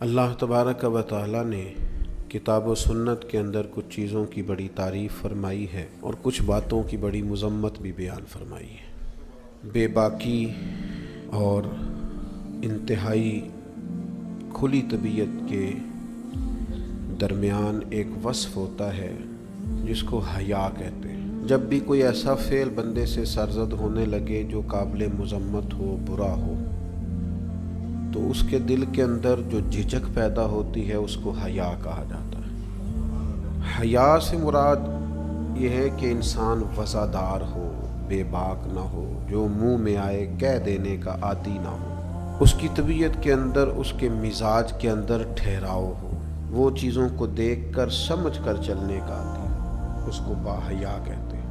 اللہ تبارک و تعالی نے کتاب و سنت کے اندر کچھ چیزوں کی بڑی تعریف فرمائی ہے اور کچھ باتوں کی بڑی مذمت بھی بیان فرمائی ہے۔ بے باکی اور انتہائی کھلی طبیعت کے درمیان ایک وصف ہوتا ہے جس کو حیا کہتے ہیں۔ جب بھی کوئی ایسا فعل بندے سے سرزد ہونے لگے جو قابل مذمت ہو، برا ہو، تو اس کے دل کے اندر جو جھجک پیدا ہوتی ہے اس کو حیا کہا جاتا ہے۔ حیا سے مراد یہ ہے کہ انسان وزادار ہو، بے باک نہ ہو، جو منہ میں آئے کہہ دینے کا عادی نہ ہو، اس کی طبیعت کے اندر، اس کے مزاج کے اندر ٹھہراؤ ہو، وہ چیزوں کو دیکھ کر سمجھ کر چلنے کا عادی، اس کو باحیا کہتے ہیں۔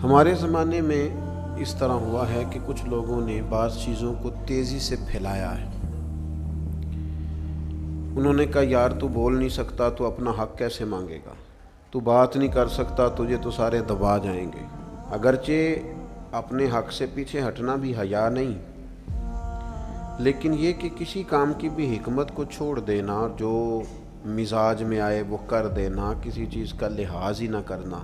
ہمارے زمانے میں اس طرح ہوا ہے کہ کچھ لوگوں نے بعض چیزوں کو تیزی سے پھیلایا ہے۔ انہوں نے کہا یار تو بول نہیں سکتا تو اپنا حق کیسے مانگے گا، تو بات نہیں کر سکتا تجھے تو سارے دبا جائیں گے۔ اگرچہ اپنے حق سے پیچھے ہٹنا بھی حیا نہیں، لیکن یہ کہ کسی کام کی بھی حکمت کو چھوڑ دینا، جو مزاج میں آئے وہ کر دینا، کسی چیز کا لحاظ ہی نہ کرنا،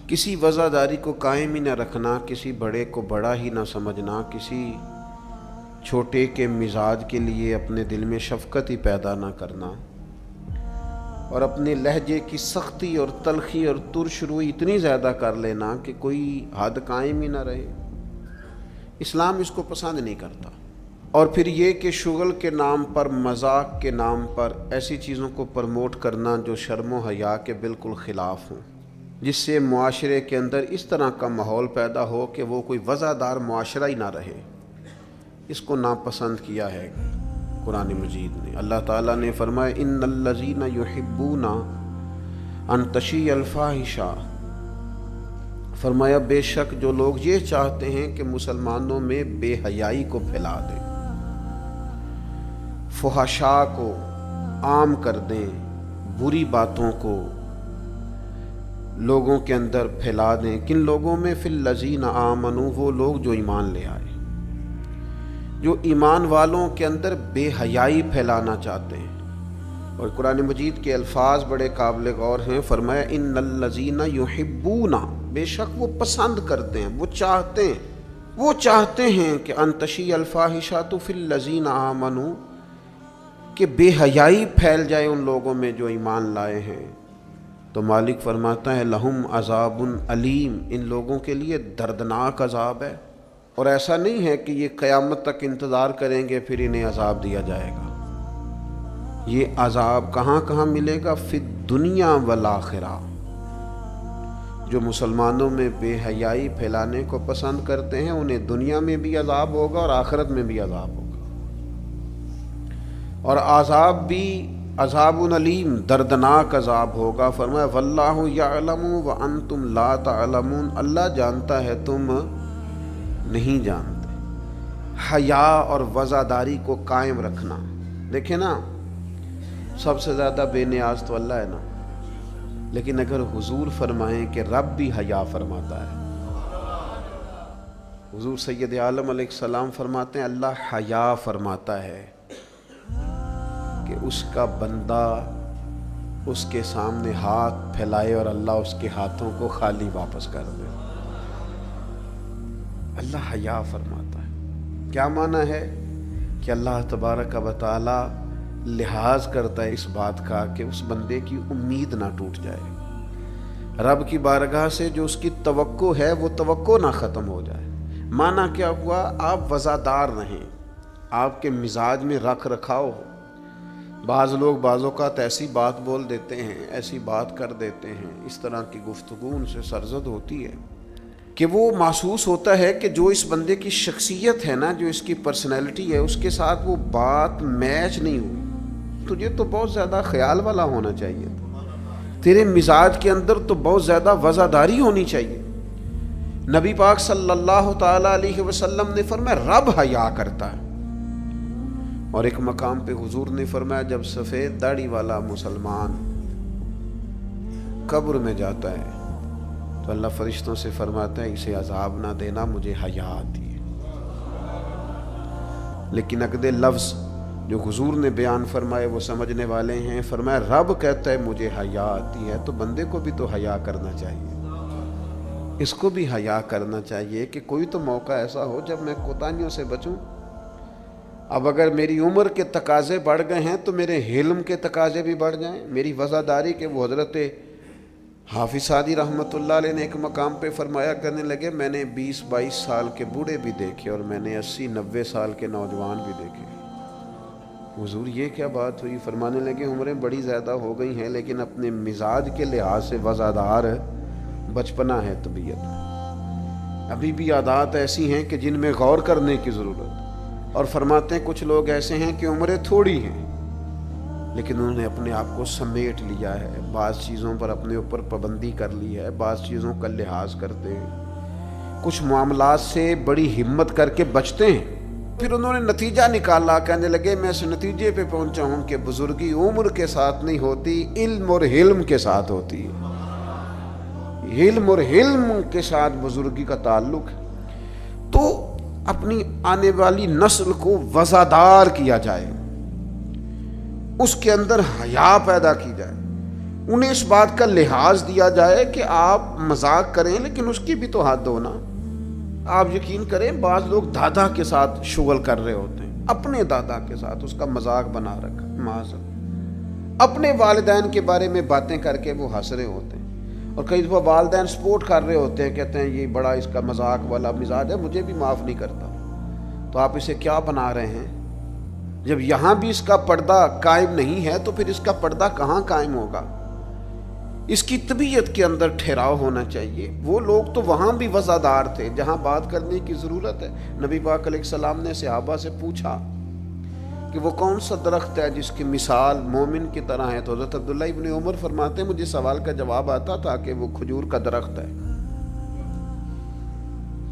کسی وزاداری کو قائم ہی نہ رکھنا، کسی بڑے کو بڑا ہی نہ سمجھنا، کسی چھوٹے کے مزاج کے لیے اپنے دل میں شفقت ہی پیدا نہ کرنا، اور اپنے لہجے کی سختی اور تلخی اور ترش روئی اتنی زیادہ کر لینا کہ کوئی حد قائم ہی نہ رہے۔ اسلام اس کو پسند نہیں کرتا۔ اور پھر یہ کہ شغل کے نام پر، مذاق کے نام پر ایسی چیزوں کو پروموٹ کرنا جو شرم و حیا کے بالکل خلاف ہوں، جس سے معاشرے کے اندر اس طرح کا ماحول پیدا ہو کہ وہ کوئی وزادار معاشرہ ہی نہ رہے، اس کو ناپسند کیا ہے قرآن مجید نے۔ اللہ تعالیٰ نے فرمایا ان الذین یحبون ان تشیع الفاحشہ، فرمایا بے شک جو لوگ یہ چاہتے ہیں کہ مسلمانوں میں بے حیائی کو پھیلا دیں، فحشاء کو عام کر دیں، بری باتوں کو لوگوں کے اندر پھیلا دیں۔ کن لوگوں میں؟ فی الذین آمنوا، وہ لوگ جو ایمان لے آئے، جو ایمان والوں کے اندر بے حیائی پھیلانا چاہتے ہیں۔ اور قرآن مجید کے الفاظ بڑے قابل غور ہیں۔ فرمایا ان الذین یحبون، بے شک وہ پسند کرتے ہیں، وہ چاہتے ہیں کہ ان تشیع الفاحشۃ فی الذین آمنوا، کہ بے حیائی پھیل جائے ان لوگوں میں جو ایمان لائے ہیں۔ تو مالک فرماتا ہے لہم عذاب علیم، ان لوگوں کے لیے دردناک عذاب ہے۔ اور ایسا نہیں ہے کہ یہ قیامت تک انتظار کریں گے پھر انہیں عذاب دیا جائے گا۔ یہ عذاب کہاں کہاں ملے گا؟ فی الدنیا والآخرہ۔ جو مسلمانوں میں بے حیائی پھیلانے کو پسند کرتے ہیں انہیں دنیا میں بھی عذاب ہوگا اور آخرت میں بھی عذاب ہوگا، اور عذاب بھی عذاب علیم، دردناک عذاب ہوگا۔ فرمایا واللہ یعلم وانتم لا تعلمون، اللہ جانتا ہے تم نہیں جانتے۔ حیا اور وزاداری کو قائم رکھنا، دیکھیں نا، سب سے زیادہ بے نیاز تو اللہ ہے نا، لیکن اگر حضور فرمائیں کہ رب بھی حیا فرماتا ہے، حضور سید عالم علیہ السلام فرماتے ہیں اللہ حیا فرماتا ہے کہ اس کا بندہ اس کے سامنے ہاتھ پھیلائے اور اللہ اس کے ہاتھوں کو خالی واپس کر دے۔ اللہ حیا فرماتا ہے۔ کیا معنی ہے؟ کہ اللہ تبارک و تعالی لحاظ کرتا ہے اس بات کا کہ اس بندے کی امید نہ ٹوٹ جائے، رب کی بارگاہ سے جو اس کی توقع ہے وہ توقع نہ ختم ہو جائے۔ معنی کیا ہوا؟ آپ وزادار رہیں، آپ کے مزاج میں رکھ رکھاؤ ہو۔ بعض لوگ بعض اوقات ایسی بات بول دیتے ہیں، ایسی بات کر دیتے ہیں، اس طرح کی گفتگو ان سے سرزد ہوتی ہے کہ وہ محسوس ہوتا ہے کہ جو اس بندے کی شخصیت ہے نا، جو اس کی پرسنالٹی ہے، اس کے ساتھ وہ بات میچ نہیں ہوئی۔ تجھے تو بہت زیادہ خیال والا ہونا چاہیے، تیرے مزاج کے اندر تو بہت زیادہ وزاداری ہونی چاہیے۔ نبی پاک صلی اللہ تعالی علیہ وسلم نے فرمایا رب حیا کرتا ہے۔ اور ایک مقام پہ حضور نے فرمایا جب سفید داڑھی والا مسلمان قبر میں جاتا ہے تو اللہ فرشتوں سے فرماتا ہے اسے عذاب نہ دینا، مجھے حیا آتی ہے۔ لیکن اگلے لفظ جو حضور نے بیان فرمائے وہ سمجھنے والے ہیں. فرمایا رب کہتا ہے مجھے حیا آتی ہے، تو بندے کو بھی تو حیا کرنا چاہیے، اس کو بھی حیا کرنا چاہیے کہ کوئی تو موقع ایسا ہو جب میں کوتاہیوں سے بچوں. اب اگر میری عمر کے تقاضے بڑھ گئے ہیں تو میرے حلم کے تقاضے بھی بڑھ جائیں، میری وفاداری کے. وہ حضرت حافظ سعدی رحمۃ اللہ علیہ نے ایک مقام پہ فرمایا کرنے لگے میں نے 20-22 سال کے بوڑھے بھی دیکھے اور میں نے 80-90 سال کے نوجوان بھی دیکھے. حضور یہ کیا بات ہوئی؟ فرمانے لگے عمریں بڑی زیادہ ہو گئی ہیں لیکن اپنے مزاج کے لحاظ سے وفادار بچپنا ہے طبیعت میں. ابھی بھی عادات ایسی ہیں کہ جن میں غور کرنے کی ضرورت. اور فرماتے ہیں کچھ لوگ ایسے ہیں کہ عمریں تھوڑی ہیں لیکن انہوں نے اپنے آپ کو سمیٹ لیا ہے، بعض چیزوں پر اپنے اوپر پابندی کر لی ہے، بعض چیزوں کا لحاظ کرتے ہیں، کچھ معاملات سے بڑی ہمت کر کے بچتے ہیں. پھر انہوں نے نتیجہ نکالا، کہنے لگے میں اس نتیجے پہ پہنچا ہوں کہ بزرگی عمر کے ساتھ نہیں ہوتی، علم اور حلم کے ساتھ ہوتی ہے. علم اور حلم کے ساتھ بزرگی کا تعلق ہے. تو اپنی آنے والی نسل کو وفادار کیا جائے، اس کے اندر حیا پیدا کی جائے، انہیں اس بات کا لحاظ دیا جائے کہ آپ مذاق کریں لیکن اس کی بھی تو حد ہو نا. آپ یقین کریں بعض لوگ دادا کے ساتھ شغل کر رہے ہوتے ہیں، اپنے دادا کے ساتھ اس کا مذاق بنا رکھا، معاذ اپنے والدین کے بارے میں باتیں کر کے وہ ہنس رہے ہوتے ہیں. اور کئی دفعہ والدین سپورٹ کر رہے ہوتے ہیں، کہتے ہیں یہ بڑا اس کا مذاق والا مزاج ہے، مجھے بھی معاف نہیں کرتا. تو آپ اسے کیا بنا رہے ہیں؟ جب یہاں بھی اس کا پردہ قائم نہیں ہے تو پھر اس کا پردہ کہاں قائم ہوگا؟ اس کی طبیعت کے اندر ٹھہراؤ ہونا چاہیے. وہ لوگ تو وہاں بھی وفادار تھے جہاں بات کرنے کی ضرورت ہے. نبی پاک علیہ السلام نے صحابہ سے پوچھا کہ وہ کون سا درخت ہے جس کی مثال مومن کی طرح ہے؟ تو حضرت عبداللہ ابن عمر فرماتے ہیں مجھے سوال کا جواب آتا تھا کہ وہ کھجور کا درخت ہے،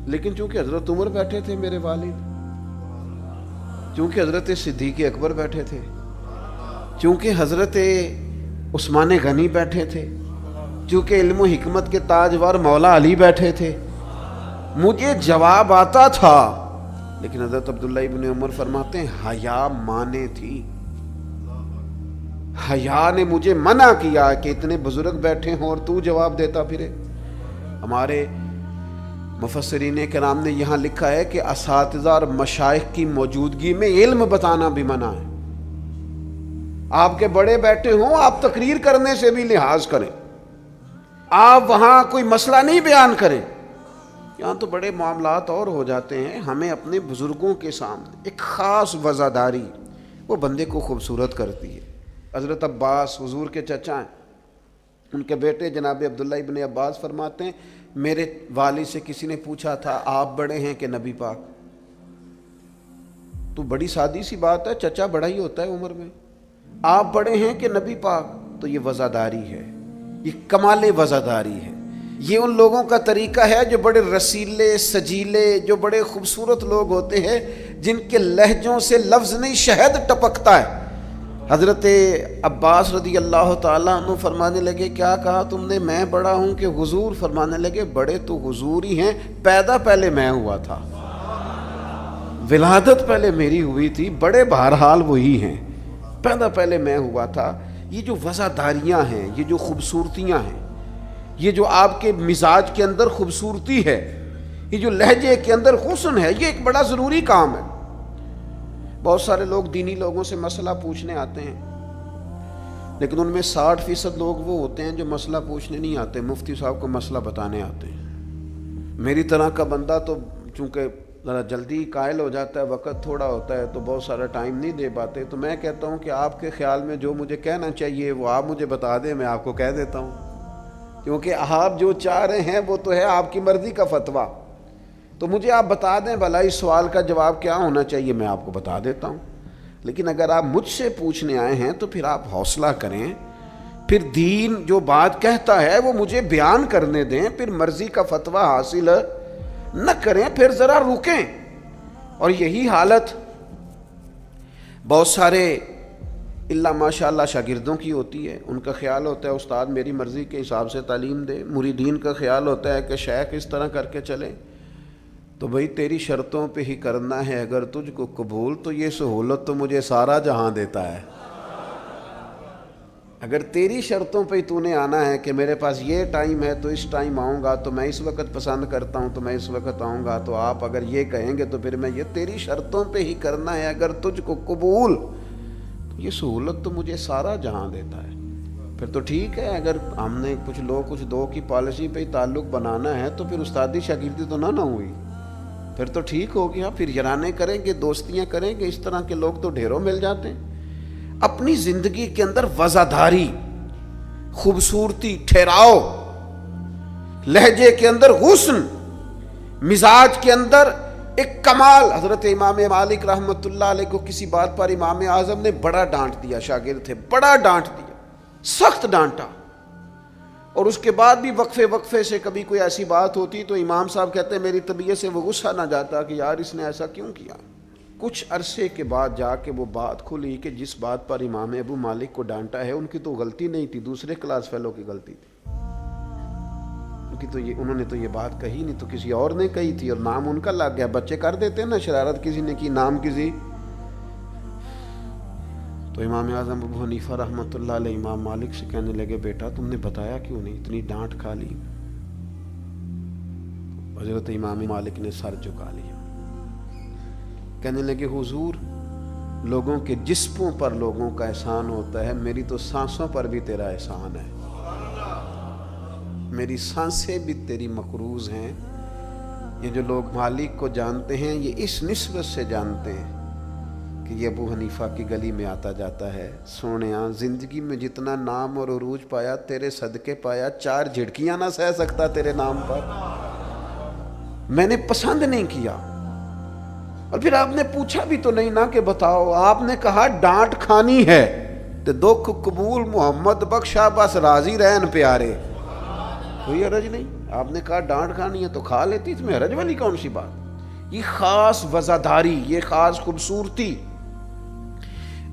لیکن چونکہ حضرت عمر بیٹھے تھے میرے والد، چونکہ حضرت صدیق اکبر بیٹھے تھے، چونکہ حضرت عثمان غنی بیٹھے تھے، چونکہ علم و حکمت کے تاجور مولا علی بیٹھے تھے، مجھے جواب آتا تھا. لیکن حضرت عبداللہ ابن عمر فرماتے ہیں حیا مانے تھی، حیا نے مجھے منع کیا کہ اتنے بزرگ بیٹھے ہوں اور تو جواب دیتا پھرے. ہمارے مفسرین کرام نے یہاں لکھا ہے کہ اساتذہ اور مشائخ کی موجودگی میں علم بتانا بھی منع ہے. آپ کے بڑے بیٹھے ہوں آپ تقریر کرنے سے بھی لحاظ کریں، آپ وہاں کوئی مسئلہ نہیں بیان کریں. یہاں تو بڑے معاملات اور ہو جاتے ہیں. ہمیں اپنے بزرگوں کے سامنے ایک خاص وفاداری وہ بندے کو خوبصورت کرتی ہے. حضرت عباس حضور کے چچا ہیں، ان کے بیٹے جناب عبداللہ ابن عباس فرماتے ہیں میرے والد سے کسی نے پوچھا تھا آپ بڑے ہیں کہ نبی پاک؟ تو بڑی سادی سی بات ہے، چچا بڑا ہی ہوتا ہے عمر میں. آپ بڑے ہیں کہ نبی پاک؟ تو یہ وفاداری ہے، یہ کمال وفاداری ہے. یہ ان لوگوں کا طریقہ ہے جو بڑے رسیلے سجیلے، جو بڑے خوبصورت لوگ ہوتے ہیں، جن کے لہجوں سے لفظ نہیں شہد ٹپکتا ہے. حضرت عباس رضی اللہ تعالیٰ عنہ فرمانے لگے کیا کہا تم نے؟ میں بڑا ہوں کہ حضور؟ فرمانے لگے بڑے تو حضور ہی ہیں، پیدا پہلے میں ہوا تھا، ولادت پہلے میری ہوئی تھی، بڑے بہرحال وہی ہیں، پیدا پہلے میں ہوا تھا. یہ جو وفاداریاں ہیں، یہ جو خوبصورتیاں ہیں، یہ جو آپ کے مزاج کے اندر خوبصورتی ہے، یہ جو لہجے کے اندر حسن ہے، یہ ایک بڑا ضروری کام ہے. بہت سارے لوگ دینی لوگوں سے مسئلہ پوچھنے آتے ہیں لیکن ان میں 60% لوگ وہ ہوتے ہیں جو مسئلہ پوچھنے نہیں آتے، مفتی صاحب کو مسئلہ بتانے آتے ہیں. میری طرح کا بندہ تو چونکہ ذرا جلدی قائل ہو جاتا ہے، وقت تھوڑا ہوتا ہے تو بہت سارا ٹائم نہیں دے پاتے. تو میں کہتا ہوں کہ آپ کے خیال میں جو مجھے کہنا چاہیے وہ آپ مجھے بتا دیں، میں آپ کو کہہ دیتا ہوں، کیونکہ آپ جو چاہ رہے ہیں وہ تو ہے آپ کی مرضی کا فتویٰ. تو مجھے آپ بتا دیں بھلا اس سوال کا جواب کیا ہونا چاہیے، میں آپ کو بتا دیتا ہوں. لیکن اگر آپ مجھ سے پوچھنے آئے ہیں تو پھر آپ حوصلہ کریں، پھر دین جو بات کہتا ہے وہ مجھے بیان کرنے دیں، پھر مرضی کا فتویٰ حاصل نہ کریں، پھر ذرا رکیں. اور یہی حالت بہت سارے اللہ ماشاء اللہ شاگردوں کی ہوتی ہے. ان کا خیال ہوتا ہے استاد میری مرضی کے حساب سے تعلیم دے، مریدین کا خیال ہوتا ہے کہ شیخ اس طرح کر کے چلیں. تو بھائی تیری شرطوں پہ ہی کرنا ہے اگر تجھ کو قبول، تو یہ سہولت تو مجھے سارا جہاں دیتا ہے۔ اگر تیری شرطوں پہ ہی تو نے آنا ہے کہ میرے پاس یہ ٹائم ہے تو اس ٹائم آؤں گا، تو میں اس وقت پسند کرتا ہوں تو میں اس وقت آؤں گا، تو آپ اگر یہ کہیں گے تو پھر میں یہ تیری شرطوں پہ ہی کرنا ہے اگر تجھ کو قبول، تو یہ سہولت تو مجھے سارا جہاں دیتا ہے۔ پھر تو ٹھیک ہے، اگر ہم نے کچھ دو کی پالیسی پہ ہی تعلق بنانا ہے تو پھر استادی شاگردی تو نہ ہوئی، پھر تو ٹھیک ہو گیا، پھر یارانے کریں گے، دوستیاں کریں گے۔ اس طرح کے لوگ تو ڈھیروں مل جاتے ہیں۔ اپنی زندگی کے اندر وزاداری، خوبصورتی، ٹھہراؤ، لہجے کے اندر حسن، مزاج کے اندر ایک کمال۔ حضرت امام مالک رحمۃ اللہ علیہ کو کسی بات پر امام اعظم نے بڑا ڈانٹ دیا، شاگرد تھے، بڑا ڈانٹ دیا، سخت ڈانٹا، اور اس کے بعد بھی وقفے سے کبھی کوئی ایسی بات ہوتی تو امام صاحب کہتے ہیں میری طبیعت سے وہ غصہ نہ جاتا کہ یار اس نے ایسا کیوں کیا۔ کچھ عرصے کے بعد جا کے وہ بات کھلی کہ جس بات پر امام ابو مالک کو ڈانٹا ہے ان کی تو غلطی نہیں تھی، دوسرے کلاس فیلو کی غلطی تھی، انہوں نے تو یہ بات کہی نہیں، تو کسی اور نے کہی تھی اور نام ان کا لگ گیا۔ بچے کر دیتے ہیں نا شرارت، کسی نے کی، نام کسی۔ تو امام اعظم ابو حنیفہ رحمۃ اللہ علیہ امام مالک سے کہنے لگے بیٹا تم نے بتایا کیوں نہیں، اتنی ڈانٹ کھا لی۔ حضرت امام مالک نے سر جھکا لیا، کہنے لگے حضور لوگوں کے جسموں پر لوگوں کا احسان ہوتا ہے، میری تو سانسوں پر بھی تیرا احسان ہے، میری سانسیں بھی تیری مقروض ہیں۔ یہ جو لوگ مالک کو جانتے ہیں یہ اس نسبت سے جانتے ہیں کہ یہ ابو حنیفہ کی گلی میں آتا جاتا ہے۔ سونیاں زندگی میں جتنا نام اور عروج پایا تیرے صدقے پایا، 4 جھڑکیاں نہ سہ سکتا تیرے نام پر، میں نے پسند نہیں کیا۔ اور پھر آپ نے پوچھا بھی تو نہیں نا کہ بتاؤ، آپ نے کہا ڈانٹ کھانی ہے تو دکھ قبول محمد بخشا بس راضی رہن پیارے، کوئی حرج نہیں۔ آپ نے کہا ڈانٹ کھانی ہے تو کھا لیتی، اس میں حرج والی کون سی بات؟ یہ خاص وزاداری، یہ خاص خوبصورتی۔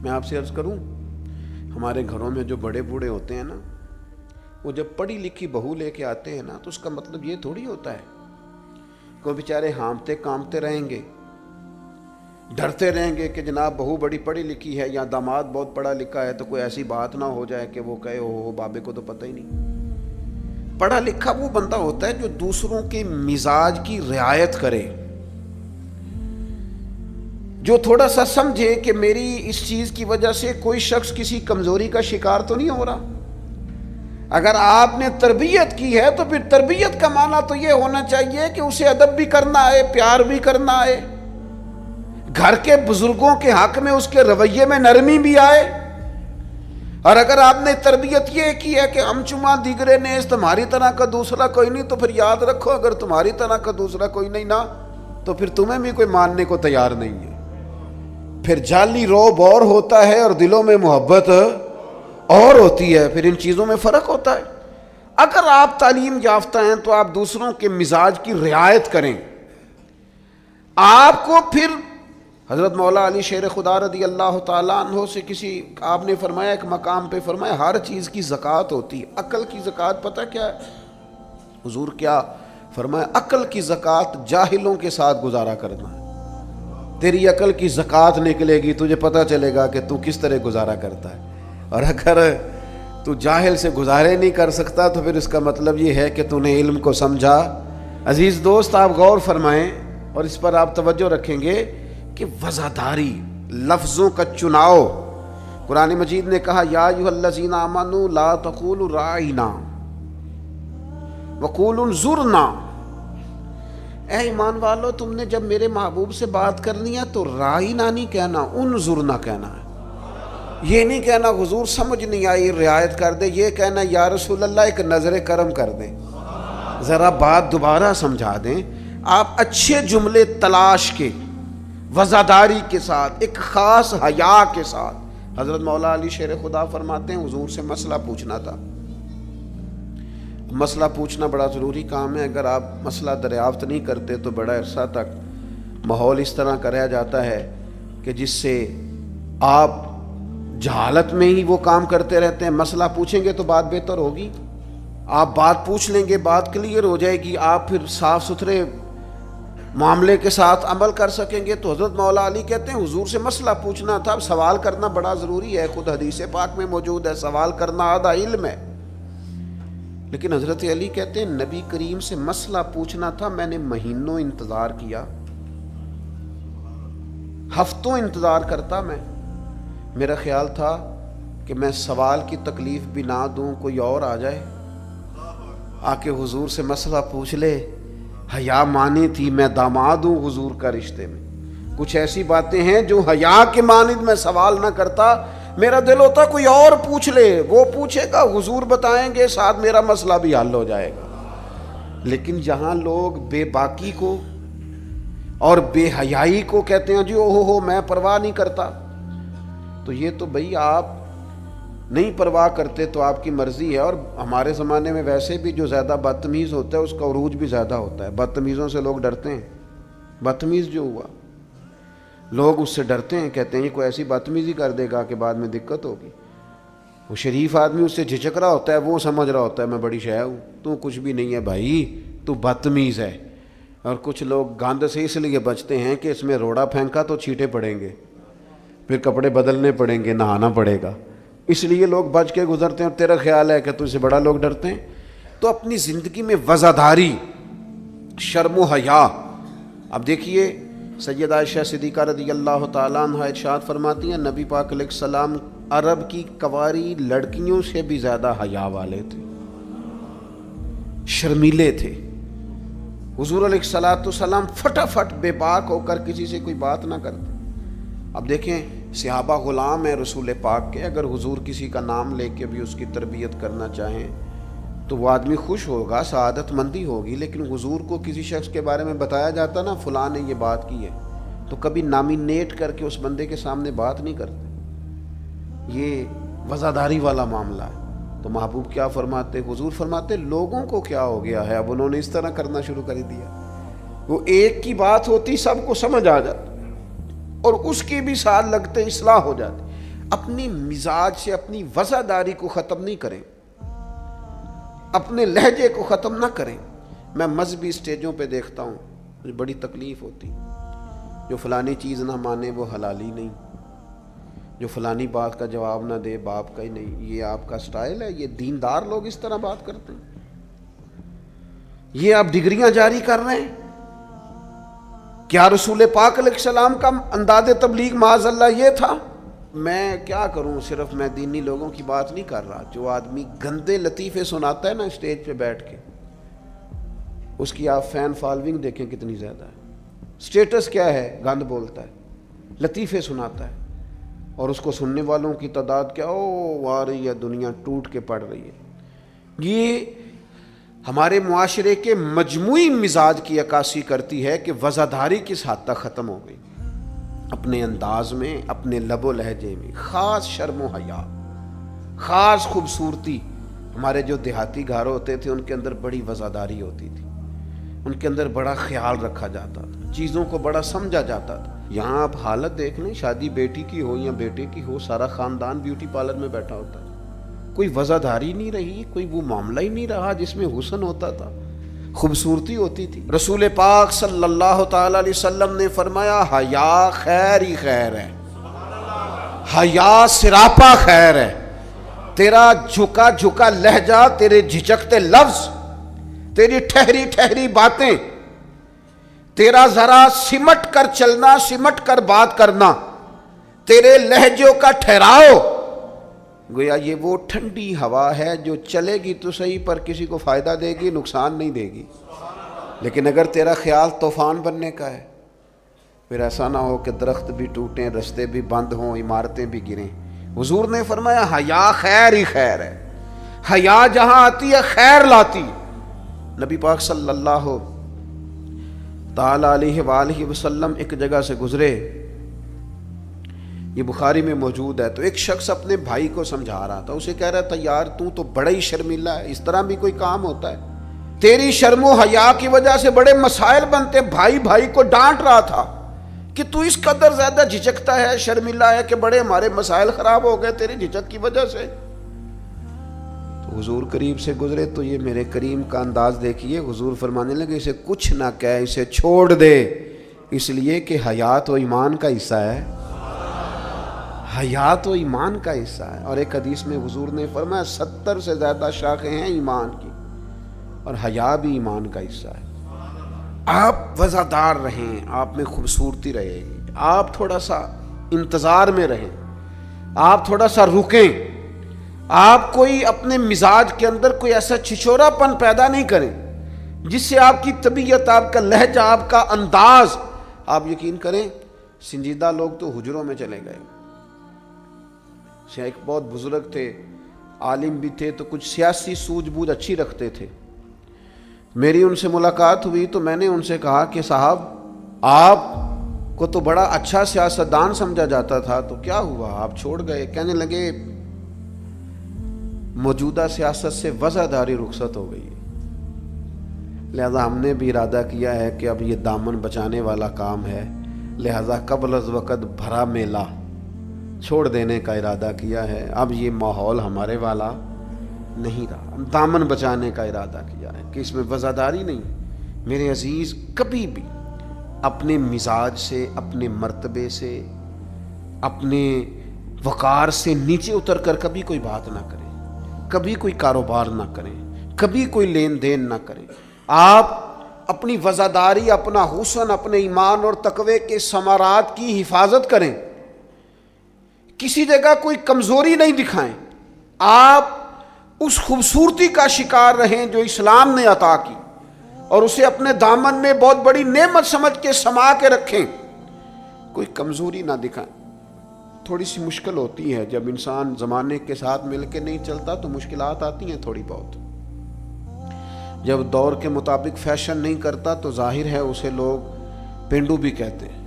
میں آپ سے عرض کروں، ہمارے گھروں میں جو بڑے بوڑھے ہوتے ہیں نا، وہ جب پڑھی لکھی بہو لے کے آتے ہیں نا تو اس کا مطلب یہ تھوڑی ہوتا ہے کہ وہ بیچارے ہامتے کامتے رہیں گے، ڈرتے رہیں گے کہ جناب بہو بڑی پڑھی لکھی ہے یا داماد بہت پڑھا لکھا ہے تو کوئی ایسی بات نہ ہو جائے کہ وہ کہے او بابے کو تو پتہ ہی نہیں۔ پڑھا لکھا وہ بندہ ہوتا ہے جو دوسروں کے مزاج کی رعایت کرے، جو تھوڑا سا سمجھے کہ میری اس چیز کی وجہ سے کوئی شخص کسی کمزوری کا شکار تو نہیں ہو رہا۔ اگر آپ نے تربیت کی ہے تو پھر تربیت کا معنی تو یہ ہونا چاہیے کہ اسے ادب بھی کرنا آئے، پیار بھی کرنا آئے، گھر کے بزرگوں کے حق میں اس کے رویے میں نرمی بھی آئے۔ اور اگر آپ نے تربیت یہ کی ہے کہ ہم چما دیگرے نیز تمہاری طرح کا دوسرا کوئی نہیں، تو پھر یاد رکھو اگر تمہاری طرح کا دوسرا کوئی نہیں نا تو پھر تمہیں بھی کوئی ماننے کو تیار نہیں ہے۔ پھر جعلی روب اور ہوتا ہے اور دلوں میں محبت اور ہوتی ہے، پھر ان چیزوں میں فرق ہوتا ہے۔ اگر آپ تعلیم یافتہ ہیں تو آپ دوسروں کے مزاج کی رعایت کریں، آپ کو پھر حضرت مولا علی شیر خدا رضی اللہ تعالیٰ عنہ سے کسی آپ نے فرمایا ایک مقام پہ فرمایا ہر چیز کی زکوٰۃ ہوتی ہے، عقل کی زکوٰۃ پتہ کیا ہے حضور؟ کیا فرمایا؟ عقل کی زکوٰۃ جاہلوں کے ساتھ گزارا کرنا ہے۔ تیری عقل کی زکوٰۃ نکلے گی، تجھے پتہ چلے گا کہ تو کس طرح گزارا کرتا ہے، اور اگر تو جاہل سے گزارے نہیں کر سکتا تو پھر اس کا مطلب یہ ہے کہ تو نے علم کو سمجھا۔ عزیز دوست آپ غور فرمائیں اور اس پر آپ توجہ رکھیں گے کہ وزاداری، لفظوں کا چناؤ۔ قرآن مجید نے کہا یا ایھا الذین آمنوا لا تقولوا راعنا وقولوا انظرنا، اے ایمان والو تم نے جب میرے محبوب سے بات کرنی ہے تو راعنا نہیں کہنا، انظرنا کہنا ہے۔ یہ نہیں کہنا حضور سمجھ نہیں آئی رعایت کر دے، یہ کہنا یا رسول اللہ ایک نظر کرم کر دیں، ذرا بات دوبارہ سمجھا دیں۔ آپ اچھے جملے تلاش کے وزاداری کے ساتھ، ایک خاص حیا کے ساتھ۔ حضرت مولا علی شیر خدا فرماتے ہیں حضور سے مسئلہ پوچھنا تھا۔ مسئلہ پوچھنا بڑا ضروری کام ہے، اگر آپ مسئلہ دریافت نہیں کرتے تو بڑا عرصہ تک ماحول اس طرح کا رہ جاتا ہے کہ جس سے آپ جہالت میں ہی وہ کام کرتے رہتے ہیں۔ مسئلہ پوچھیں گے تو بات بہتر ہوگی، آپ بات پوچھ لیں گے، بات کلیئر ہو جائے گی، آپ پھر صاف ستھرے معاملے کے ساتھ عمل کر سکیں گے. تو حضرت مولا علی کہتے ہیں حضور سے مسئلہ پوچھنا تھا. اب سوال کرنا بڑا ضروری ہے, خود حدیث پاک میں موجود ہے, سوال کرنا آدھا علم ہے. لیکن حضرت علی کہتے ہیں نبی کریم سے مسئلہ پوچھنا تھا, میں نے مہینوں انتظار کیا, ہفتوں انتظار کرتا میں. میرا خیال تھا کہ میں سوال کی تکلیف بھی نہ دوں, کوئی اور آ جائے آ کے حضور سے مسئلہ پوچھ لے. حیا مانی تھی, میں داماد ہوں حضور کا رشتے میں. کچھ ایسی باتیں ہیں جو حیا کے مانند میں سوال نہ کرتا. میرا دل ہوتا کوئی اور پوچھ لے, وہ پوچھے گا, حضور بتائیں گے, ساتھ میرا مسئلہ بھی حل ہو جائے گا. لیکن جہاں لوگ بے باکی کو اور بے حیائی کو کہتے ہیں جی او میں پرواہ نہیں کرتا, تو یہ تو بھئی آپ نہیں پرواہ کرتے تو آپ کی مرضی ہے. اور ہمارے زمانے میں ویسے بھی جو زیادہ بدتمیز ہوتا ہے اس کا عروج بھی زیادہ ہوتا ہے. بدتمیزوں سے لوگ ڈرتے ہیں. بدتمیز جو ہوا لوگ اس سے ڈرتے ہیں, کہتے ہیں یہ کوئی ایسی بدتمیزی کر دے گا کہ بعد میں دقت ہوگی. وہ شریف آدمی اس سے جھجک رہا ہوتا ہے, وہ سمجھ رہا ہوتا ہے میں بڑی شے ہوں, تو کچھ بھی نہیں ہے بھائی, تو بدتمیز ہے. اور کچھ لوگ گاند سے اس لیے بچتے ہیں کہ اس میں روڑا پھینکا تو چھینٹے پڑیں گے, پھر کپڑے بدلنے پڑیں گے, نہانا پڑے گا, اس لیے لوگ بچ کے گزرتے ہیں. اور تیرا خیال ہے کہ تجھ سے بڑا لوگ ڈرتے ہیں. تو اپنی زندگی میں وزاداری, شرم و حیا. اب دیکھیے سیدہ عائشہ صدیقہ رضی اللہ تعالیٰ عنہ ارشاد فرماتی ہیں نبی پاک علیہ السلام عرب کی کنواری لڑکیوں سے بھی زیادہ حیا والے تھے, شرمیلے تھے. حضور علیہ الصلوۃ والسلام فٹافٹ بے باک ہو کر کسی سے کوئی بات نہ کرتے. اب دیکھیں صحابہ غلام ہیں رسول پاک کے, اگر حضور کسی کا نام لے کے بھی اس کی تربیت کرنا چاہیں تو وہ آدمی خوش ہوگا, سعادت مندی ہوگی. لیکن حضور کو کسی شخص کے بارے میں بتایا جاتا نا فلاں نے یہ بات کی ہے, تو کبھی نامینیٹ کر کے اس بندے کے سامنے بات نہیں کرتے. یہ وزاداری والا معاملہ ہے. تو محبوب کیا فرماتے, حضور فرماتے لوگوں کو کیا ہو گیا ہے, اب انہوں نے اس طرح کرنا شروع کر دیا. وہ ایک کی بات ہوتی سب کو سمجھ آ جاتی اور اس کے بھی ساتھ لگتے اصلاح ہو جاتی. اپنی مزاج سے اپنی وزاداری کو ختم نہیں کریں, اپنے لہجے کو ختم نہ کریں. میں مذہبی اسٹیجوں پہ دیکھتا ہوں, مجھے بڑی تکلیف ہوتی. جو فلانی چیز نہ مانے وہ حلالی نہیں, جو فلانی بات کا جواب نہ دے باپ کا ہی نہیں. یہ آپ کا سٹائل ہے؟ یہ دیندار لوگ اس طرح بات کرتے ہیں؟ یہ آپ ڈگریاں جاری کر رہے ہیں؟ کیا رسول پاک علیہ السلام کا انداز تبلیغ معاذ اللہ یہ تھا؟ میں کیا کروں, صرف میں دینی لوگوں کی بات نہیں کر رہا. جو آدمی گندے لطیفے سناتا ہے نا اسٹیج پہ بیٹھ کے, اس کی آپ فین فالوئنگ دیکھیں کتنی زیادہ ہے. سٹیٹس کیا ہے, گند بولتا ہے, لطیفے سناتا ہے, اور اس کو سننے والوں کی تعداد کیا, او آ رہی ہے دنیا ٹوٹ کے پڑ رہی ہے. یہ ہمارے معاشرے کے مجموعی مزاج کی عکاسی کرتی ہے کہ وزاداری کس حد تک ختم ہو گئی. اپنے انداز میں, اپنے لب و لہجے میں خاص شرم و حیا, خاص خوبصورتی. ہمارے جو دیہاتی گھر ہوتے تھے ان کے اندر بڑی وزاداری ہوتی تھی, ان کے اندر بڑا خیال رکھا جاتا تھا, چیزوں کو بڑا سمجھا جاتا تھا. یہاں آپ حالت دیکھ لیں, شادی بیٹی کی ہو یا بیٹے کی ہو, سارا خاندان بیوٹی پارلر میں بیٹھا ہوتا ہے. کوئی وزاداری نہیں رہی, کوئی وہ معاملہ ہی نہیں رہا جس میں حسن ہوتا تھا, خوبصورتی ہوتی تھی. رسول پاک صلی اللہ تعالی علیہ وسلم نے فرمایا حیا خیر ہی خیر ہے, حیا سراپا خیر ہے. تیرا جھکا جھکا لہجہ, تیرے جھجکتے لفظ, تیری ٹھہری ٹھہری باتیں, تیرا ذرا سمٹ کر چلنا, سمٹ کر بات کرنا, تیرے لہجوں کا ٹھہراؤ, گویا یہ وہ ٹھنڈی ہوا ہے جو چلے گی تو صحیح پر کسی کو فائدہ دے گی, نقصان نہیں دے گی. لیکن اگر تیرا خیال طوفان بننے کا ہے, پھر ایسا نہ ہو کہ درخت بھی ٹوٹیں, رستے بھی بند ہوں, عمارتیں بھی گریں. حضور نے فرمایا حیا خیر ہی خیر ہے, حیا جہاں آتی ہے خیر لاتی. نبی پاک صلی اللہ تعالی علیہ وآلہ وسلم ایک جگہ سے گزرے, یہ بخاری میں موجود ہے. تو ایک شخص اپنے بھائی کو سمجھا رہا تھا, اسے کہہ رہا تھا یار تو بڑا ہی شرمیلا ہے, اس طرح بھی کوئی کام ہوتا ہے, تیری شرم و حیا کی وجہ سے بڑے مسائل بنتے. بھائی بھائی کو ڈانٹ رہا تھا کہ تو اس قدر زیادہ جھجکتا ہے, شرمیلا ہے کہ بڑے ہمارے مسائل خراب ہو گئے تیری جھجک کی وجہ سے. تو حضور قریب سے گزرے تو یہ میرے کریم کا انداز دیکھیے، حضور فرمانے لگے اسے کچھ نہ کہے، اسے چھوڑ دے، اس لیے کہ حیات و ایمان کا حصہ ہے، حیات و ایمان کا حصہ ہے۔ اور ایک حدیث میں حضور نے فرمایا 70 سے زیادہ شاخیں ہیں ایمان کی، اور حیا بھی ایمان کا حصہ ہے۔ آپ وزادار رہیں، آپ میں خوبصورتی رہے گی، آپ تھوڑا سا انتظار میں رہیں، آپ تھوڑا سا رکیں، آپ کوئی اپنے مزاج کے اندر کوئی ایسا چھچورا پن پیدا نہیں کریں جس سے آپ کی طبیعت، آپ کا لہجہ، آپ کا انداز، آپ یقین کریں سنجیدہ لوگ تو حجروں میں چلے گئے۔ ایک بہت بزرگ تھے، عالم بھی تھے، تو کچھ سیاسی سوجھ بوجھ اچھی رکھتے تھے۔ میری ان سے ملاقات ہوئی تو میں نے ان سے کہا کہ صاحب آپ کو تو بڑا اچھا سیاستدان سمجھا جاتا تھا، تو کیا ہوا آپ چھوڑ گئے؟ کہنے لگے موجودہ سیاست سے وزاداری رخصت ہو گئی، لہذا ہم نے بھی ارادہ کیا ہے کہ اب یہ دامن بچانے والا کام ہے، لہذا قبل از وقت بھرا میلہ چھوڑ دینے کا ارادہ کیا ہے، اب یہ ماحول ہمارے والا نہیں رہا، دامن بچانے کا ارادہ کیا ہے کہ اس میں وزاداری نہیں۔ میرے عزیز، کبھی بھی اپنے مزاج سے، اپنے مرتبے سے، اپنے وقار سے نیچے اتر کر کبھی کوئی بات نہ کریں، کبھی کوئی کاروبار نہ کریں، کبھی کوئی لین دین نہ کریں۔ آپ اپنی وزاداری، اپنا حسن، اپنے ایمان اور تقوی کے ثمرات کی حفاظت کریں، کسی جگہ کوئی کمزوری نہیں دکھائیں، آپ اس خوبصورتی کا شکار رہیں جو اسلام نے عطا کی، اور اسے اپنے دامن میں بہت بڑی نعمت سمجھ کے سما کے رکھیں، کوئی کمزوری نہ دکھائیں۔ تھوڑی سی مشکل ہوتی ہے جب انسان زمانے کے ساتھ مل کے نہیں چلتا تو مشکلات آتی ہیں تھوڑی بہت، جب دور کے مطابق فیشن نہیں کرتا تو ظاہر ہے اسے لوگ پینڈو بھی کہتے ہیں،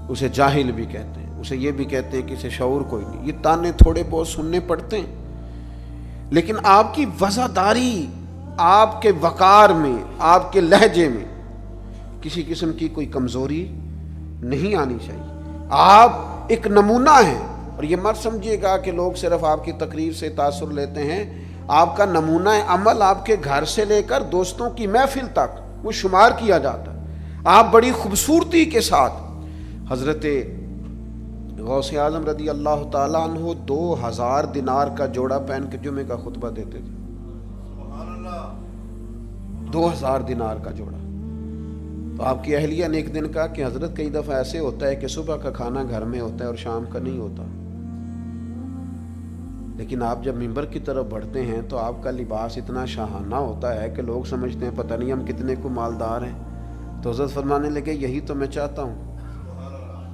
اسے جاہل بھی کہتے ہیں، اسے یہ بھی کہتے ہیں کہ اسے شعور کوئی نہیں، یہ تانے تھوڑے بہت سننے پڑتے ہیں، لیکن آپ کی وزاداری، آپ کے وقار میں، آپ کے لہجے میں کسی قسم کی کوئی کمزوری نہیں آنی چاہیے۔ آپ ایک نمونہ ہیں، اور یہ مت سمجھیے گا کہ لوگ صرف آپ کی تقریر سے تاثر لیتے ہیں، آپ کا نمونہ عمل آپ کے گھر سے لے کر دوستوں کی محفل تک وہ شمار کیا جاتا ہے۔ آپ بڑی خوبصورتی کے ساتھ، حضرت غوث اعظم رضی اللہ تعالیٰ عنہ 2000 دینار کا جوڑا پہن کے جمعے کا خطبہ دیتے تھے، 2000 دینار کا جوڑا۔ تو آپ کی اہلیہ نے ایک دن کہا کہ حضرت کئی دفعہ ایسے ہوتا ہے کہ صبح کا کھانا گھر میں ہوتا ہے اور شام کا نہیں ہوتا، لیکن آپ جب منبر کی طرف بڑھتے ہیں تو آپ کا لباس اتنا شاہانہ ہوتا ہے کہ لوگ سمجھتے ہیں پتہ نہیں ہم کتنے کو مالدار ہیں۔ تو حضرت فرمانے لگے یہی تو میں چاہتا ہوں،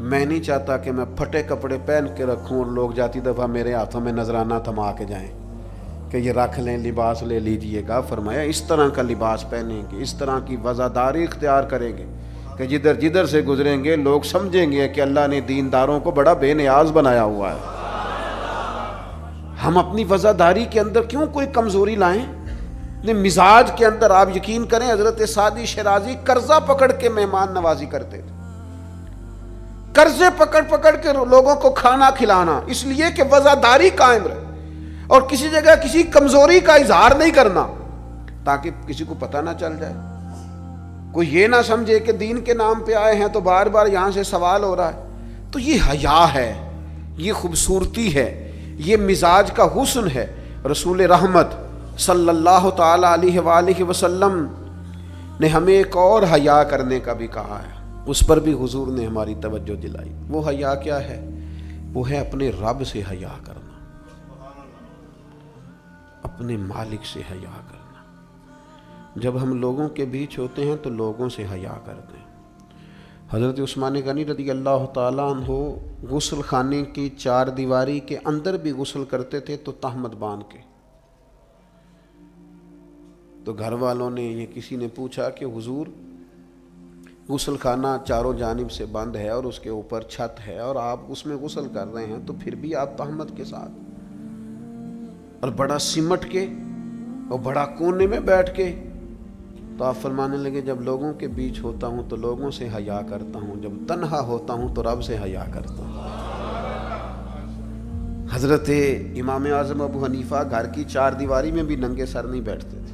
میں نہیں چاہتا کہ میں پھٹے کپڑے پہن کے رکھوں اور لوگ جاتی دفعہ میرے ہاتھوں میں نذرانہ تھما کے جائیں کہ یہ رکھ لیں، لباس لے لیجئے گا۔ فرمایا اس طرح کا لباس پہنیں گے، اس طرح کی وزاداری اختیار کریں گے کہ جدھر جدھر سے گزریں گے لوگ سمجھیں گے کہ اللہ نے دینداروں کو بڑا بے نیاز بنایا ہوا ہے۔ ہم اپنی وزاداری کے اندر کیوں کوئی کمزوری لائیں؟ اپنے مزاج کے اندر آپ یقین کریں حضرت سعدی شیرازی قرضہ پکڑ کے مہمان نوازی کرتے تھے، قرضے پکڑ پکڑ کے لوگوں کو کھانا کھلانا، اس لیے کہ وزاداری قائم رہے، اور کسی جگہ کسی کمزوری کا اظہار نہیں کرنا تاکہ کسی کو پتہ نہ چل جائے، کوئی یہ نہ سمجھے کہ دین کے نام پہ آئے ہیں تو بار بار یہاں سے سوال ہو رہا ہے۔ تو یہ حیا ہے، یہ خوبصورتی ہے، یہ مزاج کا حسن ہے۔ رسول رحمت صلی اللہ تعالی علیہ وآلہ وسلم نے ہمیں ایک اور حیا کرنے کا بھی کہا ہے، اس پر بھی حضور نے ہماری توجہ دلائی۔ وہ حیا کیا ہے؟ وہ ہے اپنے رب سے حیا کرنا، اپنے مالک سے حیا کرنا۔ جب ہم لوگوں کے بیچ ہوتے ہیں تو لوگوں سے حیا کرتے ہیں۔ حضرت عثمان غنی رضی اللہ تعالیٰ عنہ غسل خانے کی 4 دیواری کے اندر بھی غسل کرتے تھے تو تہمت باندھ کے۔ تو گھر والوں نے، یہ کسی نے پوچھا کہ حضور غسل خانہ چاروں جانب سے بند ہے اور اس کے اوپر چھت ہے اور آپ اس میں غسل کر رہے ہیں، تو پھر بھی آپ تہمت کے ساتھ، اور بڑا سمٹ کے اور بڑا کونے میں بیٹھ کے۔ تو آپ فرمانے لگے جب لوگوں کے بیچ ہوتا ہوں تو لوگوں سے حیا کرتا ہوں، جب تنہا ہوتا ہوں تو رب سے حیا کرتا ہوں۔ حضرت امام اعظم ابو حنیفہ گھر کی چار دیواری میں بھی ننگے سر نہیں بیٹھتے تھے،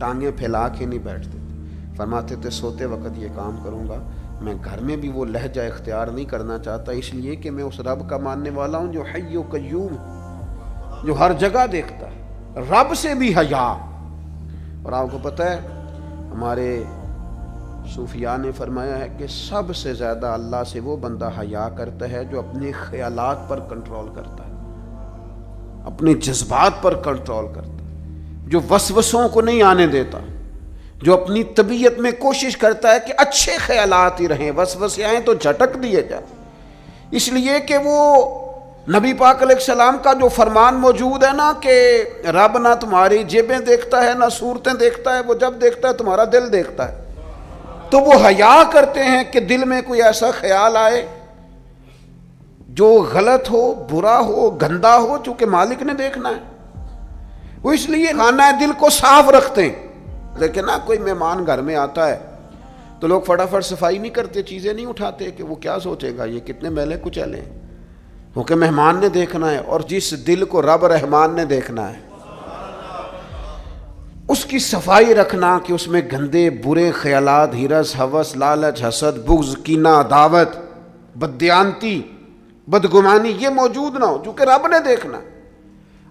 ٹانگیں پھیلا کے نہیں بیٹھتے تھے، فرماتے تھے سوتے وقت یہ کام کروں گا، میں گھر میں بھی وہ لہجہ اختیار نہیں کرنا چاہتا، اس لیے کہ میں اس رب کا ماننے والا ہوں جو حی و قیوم، جو ہر جگہ دیکھتا ہے، رب سے بھی حیا۔ اور آپ کو پتہ ہے ہمارے صوفیاء نے فرمایا ہے کہ سب سے زیادہ اللہ سے وہ بندہ حیا کرتا ہے جو اپنے خیالات پر کنٹرول کرتا ہے، اپنے جذبات پر کنٹرول کرتا ہے، جو وسوسوں کو نہیں آنے دیتا، جو اپنی طبیعت میں کوشش کرتا ہے کہ اچھے خیالات ہی رہیں، وسوسے آئیں تو جھٹک دیے جائیں، اس لیے کہ وہ نبی پاک علیہ السلام کا جو فرمان موجود ہے نا کہ رب نہ تمہاری جیبیں دیکھتا ہے نہ صورتیں دیکھتا ہے، وہ جب دیکھتا ہے تمہارا دل دیکھتا ہے، تو وہ حیا کرتے ہیں کہ دل میں کوئی ایسا خیال آئے جو غلط ہو، برا ہو، گندا ہو، چونکہ مالک نے دیکھنا ہے، وہ اس لیے خانہ دل کو صاف رکھتے ہیں۔ لیکن نا کوئی مہمان گھر میں آتا ہے تو لوگ فٹافٹ صفائی نہیں کرتے، چیزیں نہیں اٹھاتے کہ وہ کیا سوچے گا، یہ کتنے میلے کچیلے ہیں، کیونکہ مہمان نے دیکھنا ہے، اور جس دل کو رب رحمان نے دیکھنا ہے اس کی صفائی رکھنا کہ اس میں گندے برے خیالات، ہرس، ہوس، لالچ، حسد، بغض، کینہ، عداوت، بددیانتی، بدگمانی یہ موجود نہ ہو، چونکہ رب نے دیکھنا۔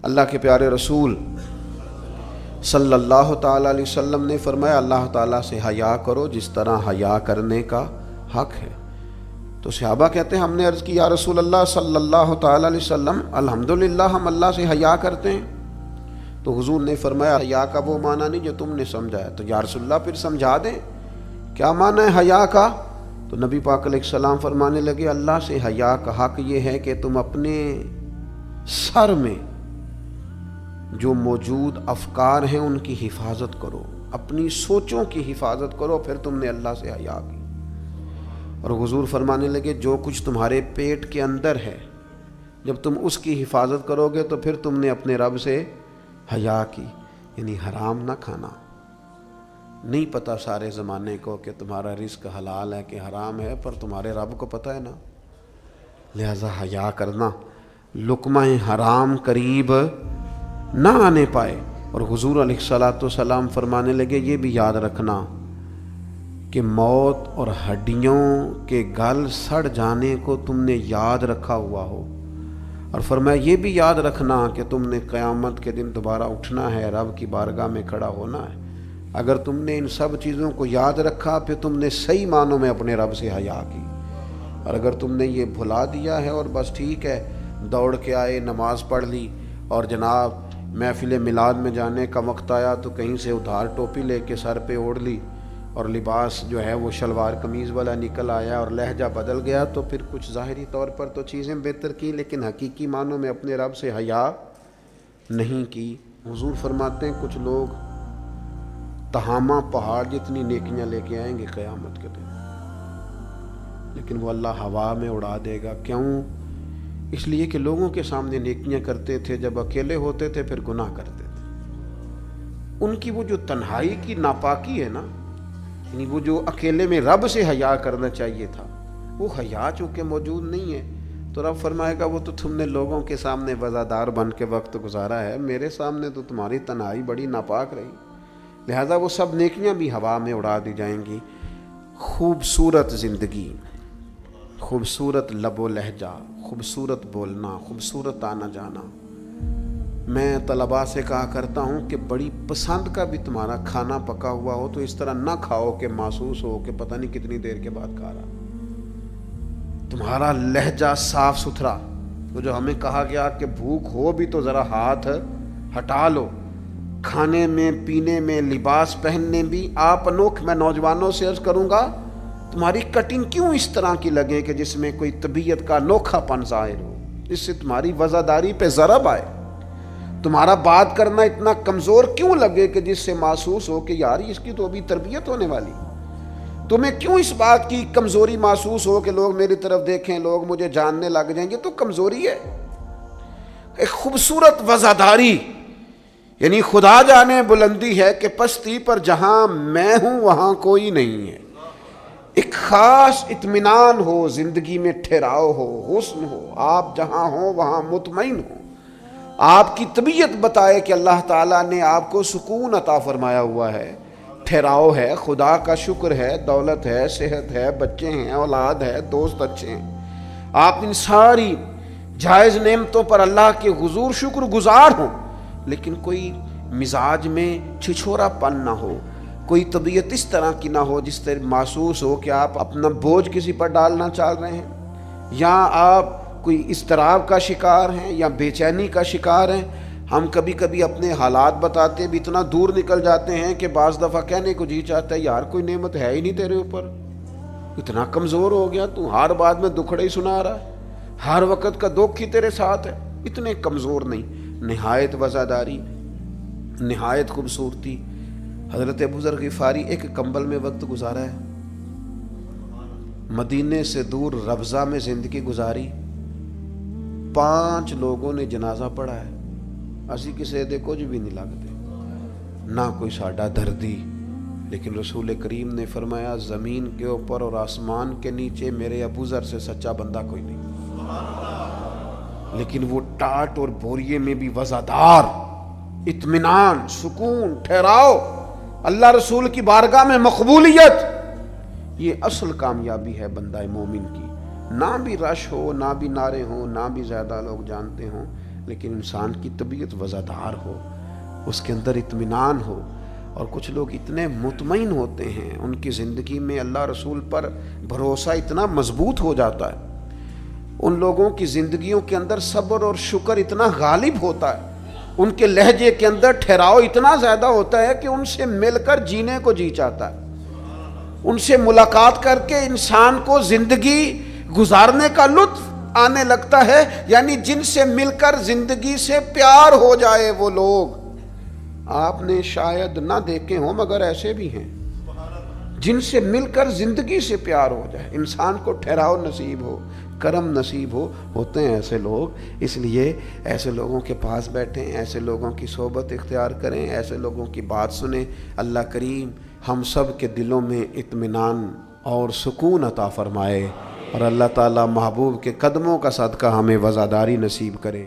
اللہ کے پیارے رسول صلی اللہ تعالیٰ علیہ وسلم نے فرمایا اللہ تعالیٰ سے حیا کرو جس طرح حیا کرنے کا حق ہے۔ تو صحابہ کہتے ہیں ہم نے عرض کی یا رسول اللہ صلی اللہ تعالیٰ علیہ وسلم الحمدللہ ہم اللہ سے حیا کرتے ہیں، تو حضور نے فرمایا حیا کا وہ معنی نہیں جو تم نے سمجھا ہے، تو یا رسول اللہ پھر سمجھا دیں کیا معنی ہے حیا کا؟ تو نبی پاک علیہ السلام فرمانے لگے اللہ سے حیا کا حق یہ ہے کہ تم اپنے سر میں جو موجود افکار ہیں ان کی حفاظت کرو، اپنی سوچوں کی حفاظت کرو، پھر تم نے اللہ سے حیا کی۔ اور حضور فرمانے لگے جو کچھ تمہارے پیٹ کے اندر ہے جب تم اس کی حفاظت کرو گے تو پھر تم نے اپنے رب سے حیا کی، یعنی حرام نہ کھانا۔ نہیں پتہ سارے زمانے کو کہ تمہارا رزق حلال ہے کہ حرام ہے، پر تمہارے رب کو پتہ ہے نا، لہذا حیا کرنا، لقمہ حرام قریب نہ آنے پائے۔ اور حضور علیہ الصلاۃ والسلام فرمانے لگے یہ بھی یاد رکھنا کہ موت اور ہڈیوں کے گل سڑ جانے کو تم نے یاد رکھا ہوا ہو، اور فرمایا یہ بھی یاد رکھنا کہ تم نے قیامت کے دن دوبارہ اٹھنا ہے، رب کی بارگاہ میں کھڑا ہونا ہے۔ اگر تم نے ان سب چیزوں کو یاد رکھا پھر تم نے صحیح معنوں میں اپنے رب سے حیا کی، اور اگر تم نے یہ بھلا دیا ہے اور بس ٹھیک ہے دوڑ کے آئے، نماز پڑھ لی، اور جناب محفل میلاد میں جانے کا وقت آیا تو کہیں سے ادھار ٹوپی لے کے سر پہ اوڑھ لی اور لباس جو ہے وہ شلوار قمیض والا نکل آیا اور لہجہ بدل گیا، تو پھر کچھ ظاہری طور پر تو چیزیں بہتر کی لیکن حقیقی معنوں میں اپنے رب سے حیا نہیں کی۔ حضور فرماتے ہیں کچھ لوگ تہامہ پہاڑ جتنی نیکیاں لے کے آئیں گے قیامت کے دن، لیکن وہ اللہ ہوا میں اڑا دے گا۔ کیوں؟ اس لیے کہ لوگوں کے سامنے نیکیاں کرتے تھے، جب اکیلے ہوتے تھے پھر گناہ کرتے تھے۔ ان کی وہ جو تنہائی کی ناپاکی ہے نا، یعنی وہ جو اکیلے میں رب سے حیا کرنا چاہیے تھا، وہ حیا چونکہ موجود نہیں ہے تو رب فرمائے گا وہ تو تم نے لوگوں کے سامنے وزادار بن کے وقت گزارا ہے، میرے سامنے تو تمہاری تنہائی بڑی ناپاک رہی، لہذا وہ سب نیکیاں بھی ہوا میں اڑا دی جائیں گی۔ خوبصورت زندگی، خوبصورت لب و لہجہ، خوبصورت بولنا، خوبصورت آنا جانا۔ میں طلباء سے کہا کرتا ہوں کہ بڑی پسند کا بھی تمہارا کھانا پکا ہوا ہو تو اس طرح نہ کھاؤ کہ محسوس ہو کہ پتہ نہیں کتنی دیر کے بعد کھا رہا۔ تمہارا لہجہ صاف ستھرا، وہ جو ہمیں کہا گیا کہ بھوک ہو بھی تو ذرا ہاتھ ہٹا لو، کھانے میں، پینے میں، لباس پہننے بھی آپ انوکھ۔ میں نوجوانوں سے عرض کروں گا تمہاری کٹنگ کیوں اس طرح کی لگے کہ جس میں کوئی طبیعت کا انوکھا پن ظاہر ہو، اس سے تمہاری وزاداری پہ ضرب آئے۔ تمہارا بات کرنا اتنا کمزور کیوں لگے کہ جس سے محسوس ہو کہ یار اس کی تو ابھی تربیت ہونے والی۔ تمہیں کیوں اس بات کی کمزوری محسوس ہو کہ لوگ میری طرف دیکھیں، لوگ مجھے جاننے لگ جائیں گے، تو کمزوری ہے۔ ایک خوبصورت وزاداری، یعنی خدا جانے بلندی ہے کہ پستی پر جہاں میں ہوں وہاں کوئی نہیں ہے، ایک خاص اطمینان ہو، زندگی میں ٹھہراؤ ہو، حسن ہو، آپ جہاں ہوں وہاں مطمئن ہو، آپ کی طبیعت بتائے کہ اللہ تعالیٰ نے آپ کو سکون عطا فرمایا ہوا ہے، ٹھہراؤ ہے، خدا کا شکر ہے، دولت ہے، صحت ہے، بچے ہیں، اولاد ہے، دوست اچھے ہیں، آپ ان ساری جائز نعمتوں پر اللہ کے حضور شکر گزار ہوں، لیکن کوئی مزاج میں چھچھورا پن نہ ہو، کوئی طبیعت اس طرح کی نہ ہو جس طرح محسوس ہو کہ آپ اپنا بوجھ کسی پر ڈالنا چاہ رہے ہیں، یا آپ کوئی اضطراب کا شکار ہیں یا بے چینی کا شکار ہیں۔ ہم کبھی کبھی اپنے حالات بتاتے بھی اتنا دور نکل جاتے ہیں کہ بعض دفعہ کہنے کو جی چاہتا ہے یار کوئی نعمت ہے ہی نہیں تیرے اوپر، اتنا کمزور ہو گیا تو، ہر بات میں دکھڑے ہی سنا رہا ہے، ہر وقت کا دکھ ہی تیرے ساتھ ہے۔ اتنے کمزور نہیں، نہایت وفاداری، نہایت خوبصورتی۔ حضرت ابو ذر غفاری ایک کمبل میں وقت گزارا ہے، مدینے سے دور ربضہ میں زندگی گزاری، 5 لوگوں نے جنازہ پڑھا ہے، اسی کسی دے کچھ بھی نہیں لگتے، نہ کوئی ساڈا دردی، لیکن رسول کریم نے فرمایا زمین کے اوپر اور آسمان کے نیچے میرے ابو ذر سے سچا بندہ کوئی نہیں، لیکن وہ ٹاٹ اور بوریے میں بھی وزادار، اطمینان، سکون، ٹھہراؤ، اللہ رسول کی بارگاہ میں مقبولیت، یہ اصل کامیابی ہے بندہ مومن کی۔ نہ بھی رش ہو، نہ بھی نعرے ہوں، نہ بھی زیادہ لوگ جانتے ہوں، لیکن انسان کی طبیعت وزادار ہو، اس کے اندر اطمینان ہو۔ اور کچھ لوگ اتنے مطمئن ہوتے ہیں، ان کی زندگی میں اللہ رسول پر بھروسہ اتنا مضبوط ہو جاتا ہے، ان لوگوں کی زندگیوں کے اندر صبر اور شکر اتنا غالب ہوتا ہے، ان کے لہجے کے اندر ٹھہراؤ اتنا زیادہ ہوتا ہے کہ ان سے مل کر جینے کو جی چاہتا ہے، ان سے ملاقات کر کے انسان کو زندگی گزارنے کا لطف آنے لگتا ہے، یعنی جن سے مل کر زندگی سے پیار ہو جائے وہ لوگ آپ نے شاید نہ دیکھے ہوں مگر ایسے بھی ہیں، جن سے مل کر زندگی سے پیار ہو جائے، انسان کو ٹھہراؤ نصیب ہو، کرم نصیب ہو، ہوتے ہیں ایسے لوگ۔ اس لیے ایسے لوگوں کے پاس بیٹھیں، ایسے لوگوں کی صحبت اختیار کریں، ایسے لوگوں کی بات سنیں۔ اللہ کریم ہم سب کے دلوں میں اطمینان اور سکون عطا فرمائے، اور اللہ تعالی محبوب کے قدموں کا صدقہ ہمیں وفاداری نصیب کرے۔